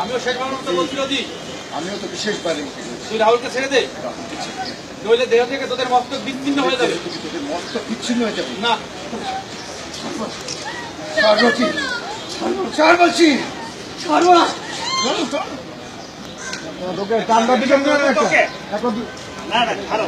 আমিও শেষবারের মতো বলছি যদি আমিও তোকে শেষবারের মতো তুই রাহুলকে ছেড়ে দে, নইলে দেহ থেকে তোদের মস্তক বিচ্ছিন্ন হয়ে যাবে। তোদের মস্তক বিচ্ছিন্ন হয়ে যাবে না, ছাড় বলছি, ছাড় বলছি, ছাড়বো না। তোকে কান্না দিকে না না ছাড়ো।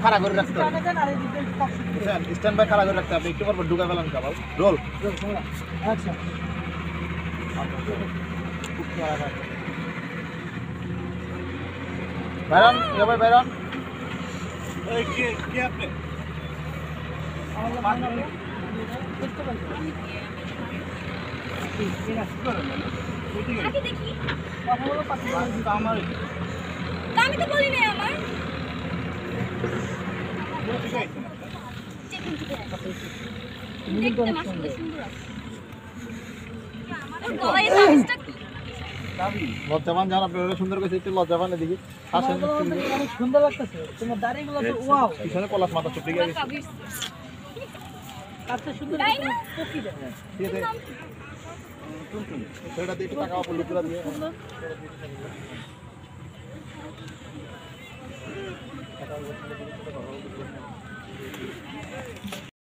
খাড়া করে রাখতে হবে, স্ট্যান্ড বাই খাড়া করে রাখতে হবে, একটু পর ঢুকা ফেলান কাবাল রোল। আচ্ছা বাইরন, এবার বাইরন আমি তো বলি নাই আমার লজ্জাবান যান, আপনারা সুন্দর করে একটু লজ্জাবান এদিকে আসেন, অনেক সুন্দর লাগতেছে তোমার দাড়িগুলো তো ওয়াও, পিছনে পলাশ মাথা চুপড়ে গেছে। আচ্ছা সুন্দর তাই না? পকি দেয় ঠিক আছে, সেটা দিয়ে একটু টাকা পড়লে তুলা দিয়ে